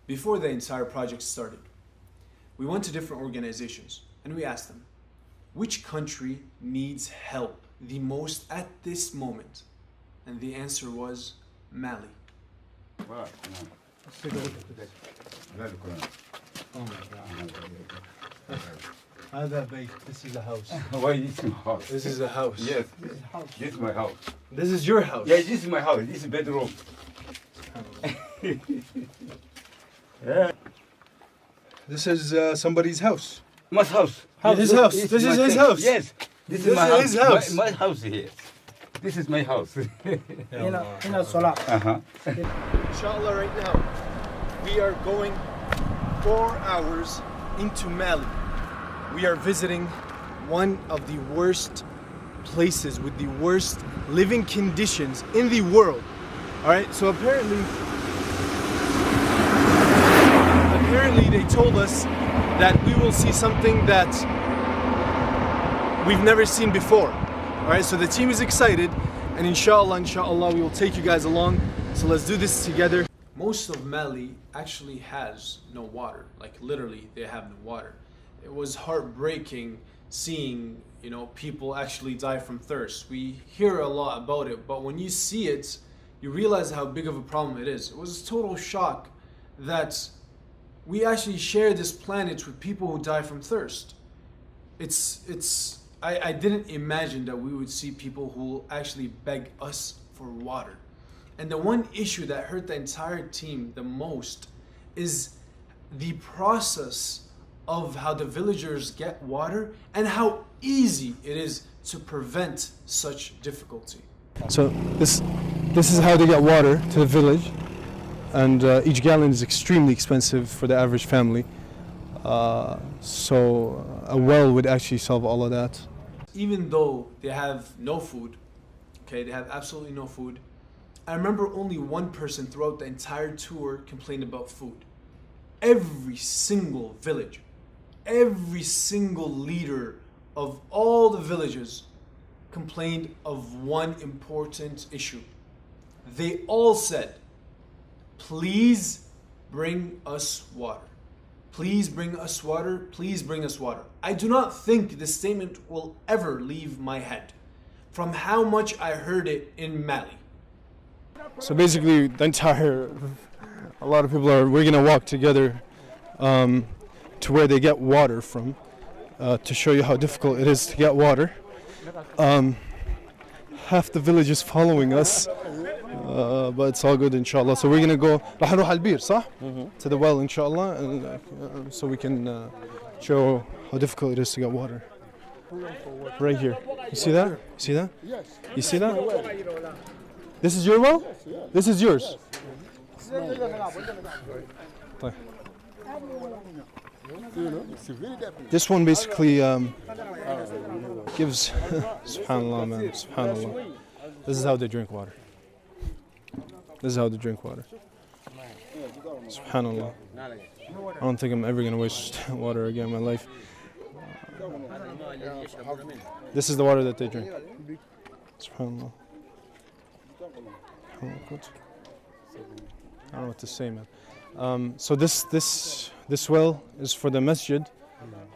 Before the entire project started, we went to different organizations and we asked them, which country needs help the most at this moment? And the answer was Mali. Wow. Let's take a look at this. Oh my God. This is a house. Why is this my house? This is a house. Yes, this is my house. This is your house. Yeah, this is my house. This is bedroom. Yeah. This is somebody's house. My house. His house. This is his house. Yes, this is my house. My house here. This is my house. Inshallah, right now, we are going 4 hours into Mali. We are visiting one of the worst places with the worst living conditions in the world. All right, so apparently they told us that we will see something that we've never seen before. All right, so the team is excited, and inshallah, we will take you guys along. So let's do this together. Most of Mali actually has no water. Like literally, they have no water. It was heartbreaking seeing, people actually die from thirst. We hear a lot about it, but when you see it, you realize how big of a problem it is. It was a total shock that we actually share this planet with people who die from thirst. I didn't imagine that we would see people who will actually beg us for water. And the one issue that hurt the entire team the most is the process of how the villagers get water and how easy it is to prevent such difficulty. So this is how they get water to the village, and each gallon is extremely expensive for the average family. So a well would actually solve all of that. Even though they have no food, okay, they have absolutely no food. I remember only one person throughout the entire tour complained about food. Every single village, every single leader of all the villages complained of one important issue. They all said, please bring us water. Please bring us water. Please bring us water. I do not think this statement will ever leave my head from how much I heard it in Mali. So basically, a lot of people we're gonna walk together to where they get water from, to show you how difficult it is to get water. Half the village is following us, but it's all good, inshallah. So we're gonna go to the well, inshallah, and so we can show how difficult it is to get water. Right here. You see that? You see that? Yes. You see that? This is your well? This is yours. This one basically gives subhanallah, man, subhanallah. This is how they drink water. This is how they drink water. Subhanallah. I don't think I'm ever gonna waste water again in my life. This is the water that they drink. Subhanallah. I don't know what to say, man. So this well is for the masjid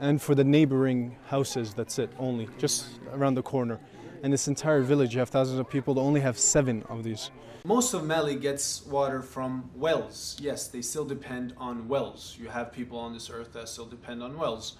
and for the neighboring houses. That's it, only just around the corner. And this entire village, you have thousands of people. They only have 7 of these. Most of Mali gets water from wells. Yes, they still depend on wells. You have people on this earth that still depend on wells.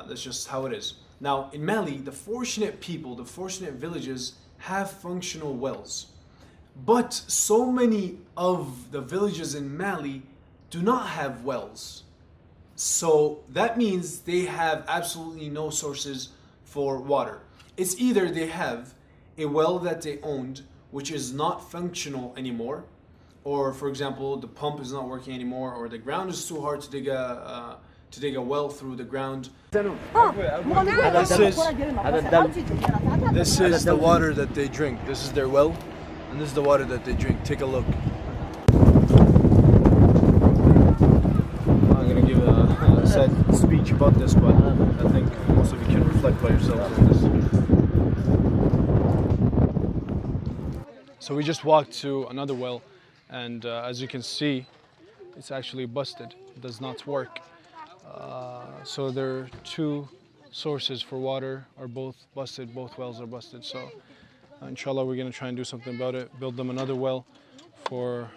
That's just how it is. Now, in Mali, the fortunate people, the fortunate villages have functional wells. But so many of the villages in Mali do not have wells. So that means they have absolutely no sources for water. It's either they have a well that they owned, which is not functional anymore, or for example, the pump is not working anymore, or the ground is too hard to dig a well through the ground. This is the water that they drink. This is their well, and this is the water that they drink. Take a look. I'm gonna give a sad speech about this, but I think most of you can reflect by yourselves on this. So we just walked to another well, and as you can see, it's actually busted. It does not work. So their two sources for water are both busted. Both wells are busted. So inshallah, we're going to try and do something about it. Build them another well for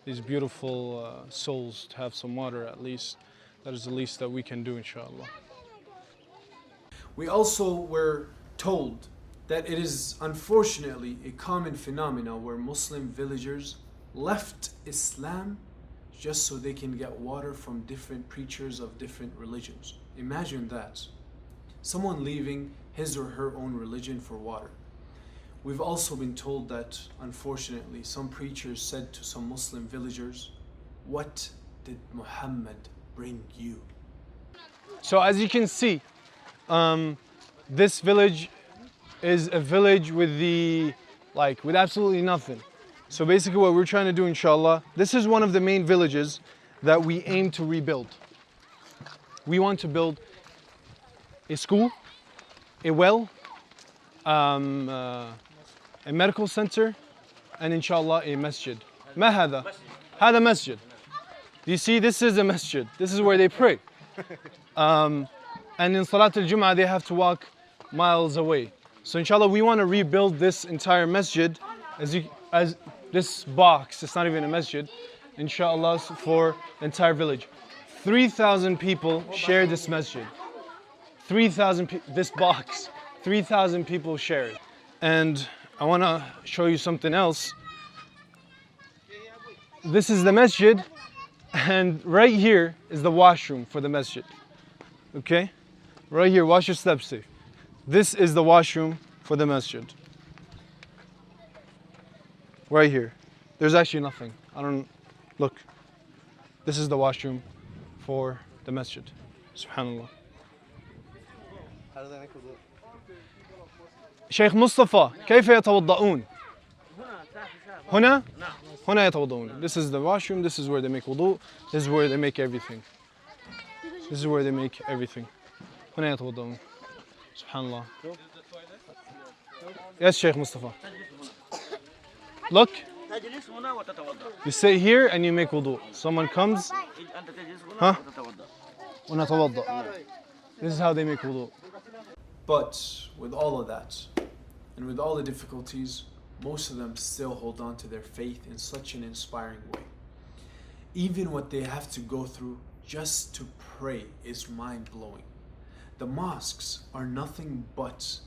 these beautiful souls to have some water at least. That is the least that we can do, inshallah. We also were told that it is unfortunately a common phenomenon where Muslim villagers left Islam just so they can get water from different preachers of different religions. Imagine that. Someone leaving his or her own religion for water. We've also been told that, unfortunately, some preachers said to some Muslim villagers, "What did Muhammad bring you?" So as you can see, this village is a village with with absolutely nothing. So basically what we're trying to do, inshallah, this is one of the main villages that we aim to rebuild. We want to build a school, a well, a medical center, and inshallah a masjid. ما هذا؟ هذا masjid. Do you see, this is a masjid. This is where they pray. And in Salat al-Jum'ah they have to walk miles away. So inshallah we want to rebuild this entire masjid as this box. It's not even a masjid. Inshallah, for the entire village. 3,000 people share this masjid. 3,000 this box. 3,000 people share it. And I want to show you something else. This is the masjid, and right here is the washroom for the masjid. Okay? Right here, wash your steps safe. This is the washroom for the masjid. Right here. There's actually nothing. Look. This is the washroom for the masjid. Subhanallah. شيخ مصطفى كيف يتوضؤون؟ هنا؟ هنا يتوضؤون. This is the washroom, this is where they make wudu, this is where they make everything. This is where they make everything. هنا يتوضؤون. Subhanallah. Yes, Sheikh Mustafa. Look. You sit here and you make wudu. Someone comes. Huh? This is how they make wudu. But with all of that, and with all the difficulties, most of them still hold on to their faith in such an inspiring way. Even what they have to go through just to pray is mind-blowing. The mosques are nothing but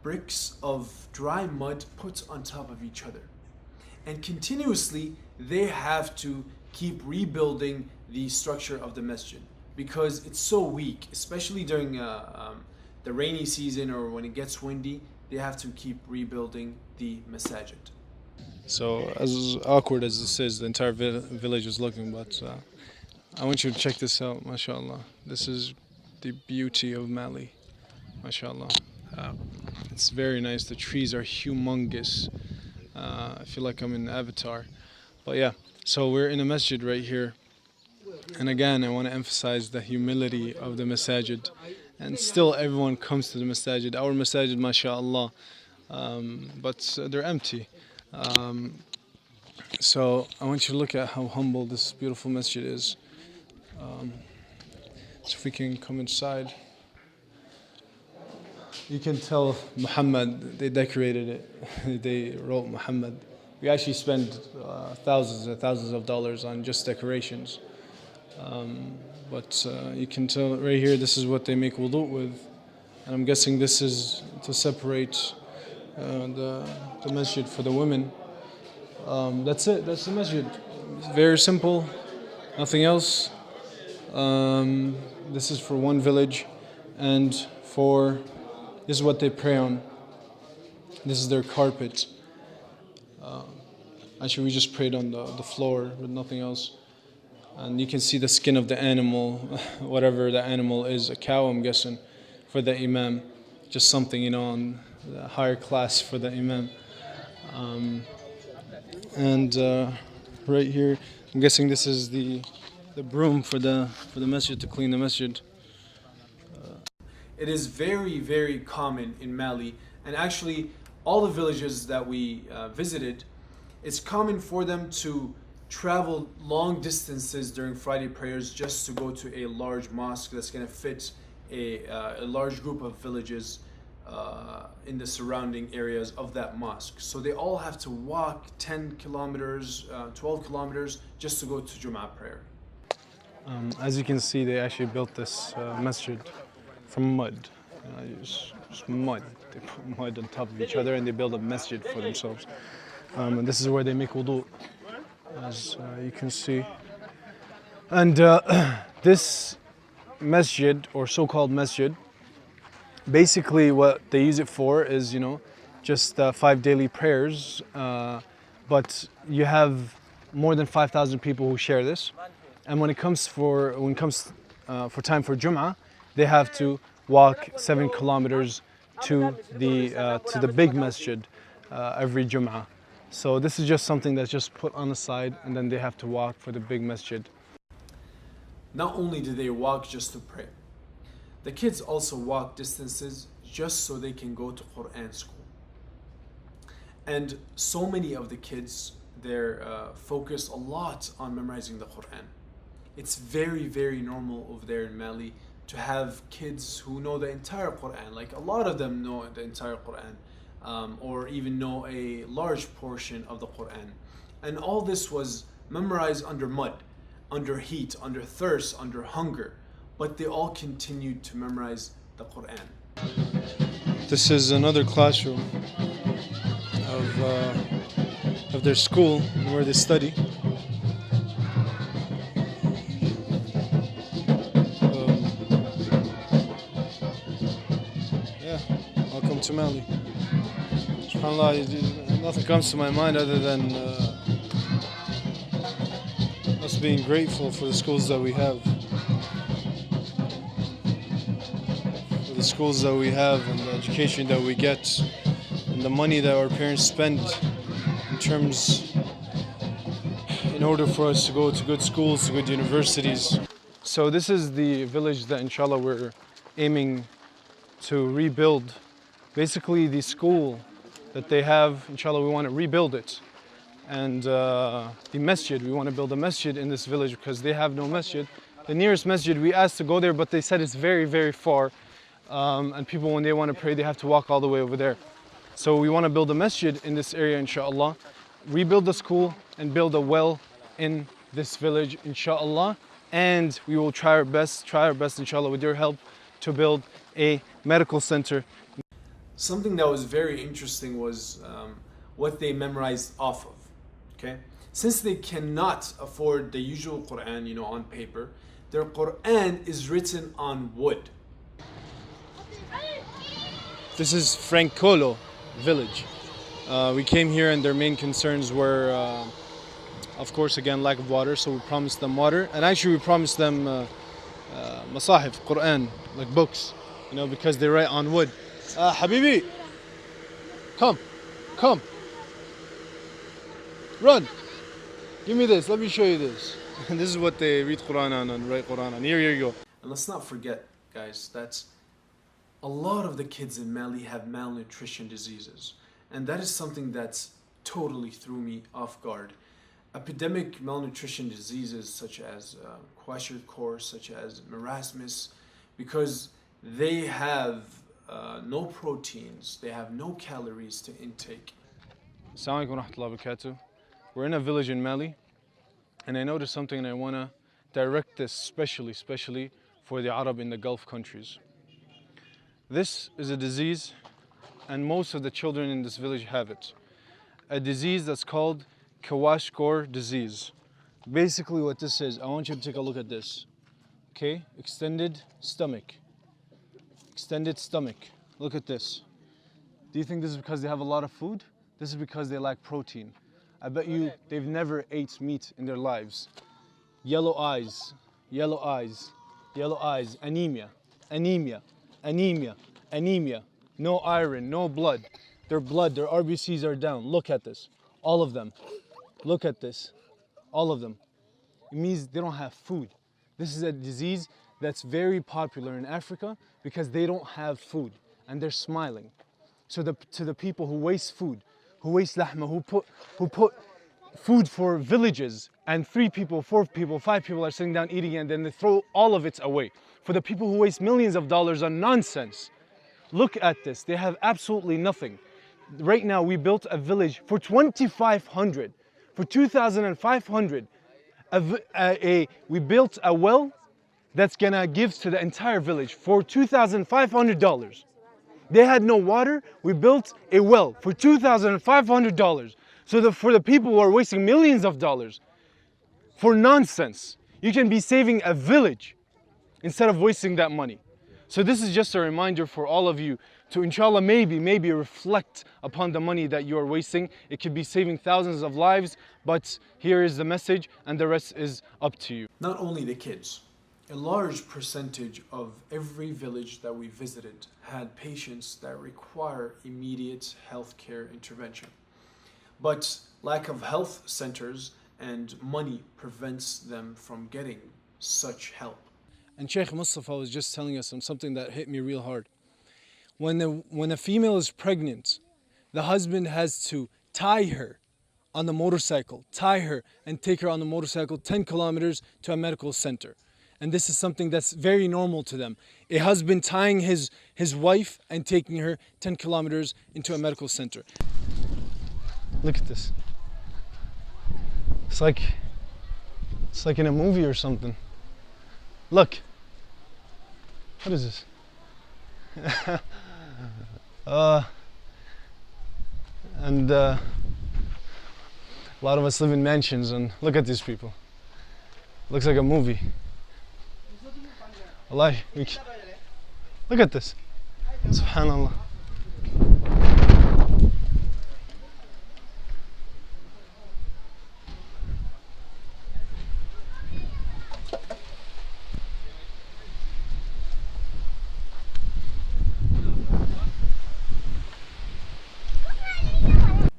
bricks of dry mud put on top of each other. And continuously, they have to keep rebuilding the structure of the masjid because it's so weak, especially during the rainy season or when it gets windy. They have to keep rebuilding the masajid. So as awkward as this is, the entire village is looking, but I want you to check this out, mashallah. This is the beauty of Mali, mashallah. It's very nice. The trees are humongous. I feel like I'm in Avatar. But yeah, so we're in a masjid right here. And again, I want to emphasize the humility of the masajid. And still everyone comes to the masajid. Our masajid, mashallah, but they're empty. So I want you to look at how humble this beautiful masjid is. So if we can come inside. You can tell Mohammad, they decorated it. They wrote Mohammad. We actually spend thousands and thousands of dollars on just decorations. But you can tell right here, this is what they make wudu with. And I'm guessing this is to separate the masjid for the women. That's it, that's the masjid. It's very simple, nothing else. This is for one village, and this is what they pray on. This is their carpet. Actually, we just prayed on the floor with nothing else. And you can see the skin of the animal, whatever the animal is, a cow, I'm guessing, for the imam. Just something, on the higher class for the imam. Right here, I'm guessing this is the broom for the masjid, to clean the masjid. It is very, very common in Mali, and actually all the villages that we visited, it's common for them to travel long distances during Friday prayers just to go to a large mosque that's going to fit a large group of villages in the surrounding areas of that mosque. So they all have to walk 10 kilometers, 12 kilometers just to go to Jum'ah prayer. As you can see, they actually built this masjid from mud. Just mud. They put mud on top of each other and they build a masjid for themselves. And this is where they make wudu, as you can see. And this masjid, or so-called masjid, basically what they use it for is, just 5 daily prayers. But you have more than 5,000 people who share this. And when it comes for time for Jum'ah, they have to walk 7 kilometers to the big masjid every Jum'ah. So this is just something that's just put on the side, and then they have to walk for the big masjid. Not only do they walk just to pray, the kids also walk distances just so they can go to Quran school. And so many of the kids, they're focused a lot on memorizing the Quran. It's very, very normal over there in Mali to have kids who know the entire Quran. Like a lot of them know the entire Quran, or even know a large portion of the Quran. And all this was memorized under mud, under heat, under thirst, under hunger. But they all continued to memorize the Quran. This is another classroom of their school where they study. Welcome to Mali. SubhanAllah, nothing comes to my mind other than us being grateful for the schools that we have. For the schools that we have and the education that we get and the money that our parents spend in order for us to go to good schools, to good universities. So this is the village that inshallah we're aiming to rebuild. Basically the school that they have, inshallah we want to rebuild it. And the masjid, we want to build a masjid in this village because they have no masjid. The nearest masjid, we asked to go there, but they said it's very, very far. And people, when they want to pray, they have to walk all the way over there. So we want to build a masjid in this area, inshallah. Rebuild the school and build a well in this village, inshallah. And we will try our best, inshallah, with your help, to build a medical center. Something that was very interesting was what they memorized off of. Okay, since they cannot afford the usual Quran, on paper, their Quran is written on wood. This is Francolo village. We came here and their main concerns were, of course, again, lack of water. So we promised them water, and actually we promised them masahif, Quran, like books, because they write on wood. Habibi, come, run, give me this, let me show you this. This is what they read Quran on and write Quran on. Here you go. And let's not forget, guys, that a lot of the kids in Mali have malnutrition diseases. And that is something that totally threw me off guard. Epidemic malnutrition diseases such as kwashiorkor, such as marasmus, because they have no proteins, they have no calories to intake. Assalamu alaikum wa rahmatullahi wa barakatuh. We're in a village in Mali, and I noticed something and I want to direct this especially for the Arab in the Gulf countries. This is a disease, and most of the children in this village have it. A disease that's called kwashiorkor disease. Basically what this is, I want you to take a look at this. Okay, extended stomach. Look at this. Do you think this is because they have a lot of food? This is because they lack protein. I bet you they've never ate meat in their lives. Yellow eyes, anemia. No iron, no blood. Their RBCs are down. Look at this. All of them. Look at this. All of them. It means they don't have food. This is a disease that's very popular in Africa because they don't have food and they're smiling. So to the people who waste food, who waste lahma, who put food for villages, and 3 people, 4 people, 5 people are sitting down eating, and then they throw all of it away. For the people who waste millions of dollars on nonsense, look at this. They have absolutely nothing. Right now, we built a village for 2,500, for 2,500. We built a well that's gonna give to the entire village for $2,500. They had no water. We built a well for $2,500. So for the people who are wasting millions of dollars for nonsense, you can be saving a village instead of wasting that money. So this is just a reminder for all of you to, inshallah, maybe reflect upon the money that you are wasting. It could be saving thousands of lives, but here is the message, and the rest is up to you. Not only the kids, a large percentage of every village that we visited had patients that require immediate healthcare intervention. But lack of health centers and money prevents them from getting such help. And Sheikh Mustafa was just telling us something that hit me real hard. When a female is pregnant, the husband has to tie her on the motorcycle, and take her on the motorcycle 10 kilometers to a medical center. And this is something that's very normal to them. A husband tying his wife and taking her 10 kilometers into a medical center. Look at this. It's like in a movie or something. Look. What is this? A lot of us live in mansions, and look at these people. Looks like a movie. Wallahi, look at this. Subhanallah.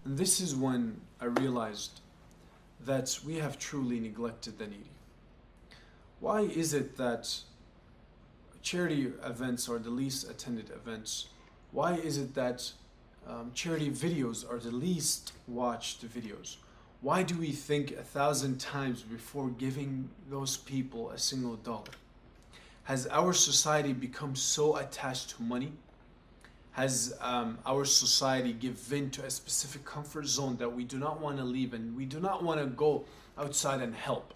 And this is when I realized that we have truly neglected the needy. Why is it that charity events are the least attended events? Why is it that charity videos are the least watched videos? Why do we think 1,000 times before giving those people a single dollar? Has our society become so attached to money? Has our society given to a specific comfort zone that we do not want to leave, and we do not want to go outside and help?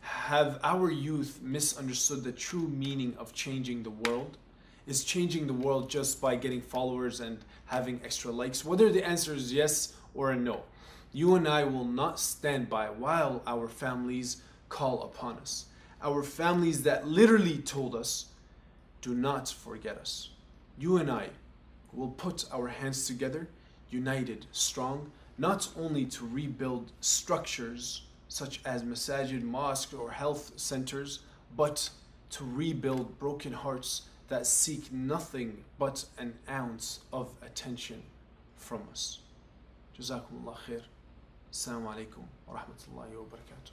Have our youth misunderstood the true meaning of changing the world? Is changing the world just by getting followers and having extra likes? Whether the answer is yes or a no, you and I will not stand by while our families call upon us. Our families that literally told us, do not forget us. You and I will put our hands together, united, strong, not only to rebuild structures such as masajid, mosques, or health centers, but to rebuild broken hearts that seek nothing but an ounce of attention from us. Jazakumullah khair. Assalamu alaikum wa rahmatullahi wa barakatuh.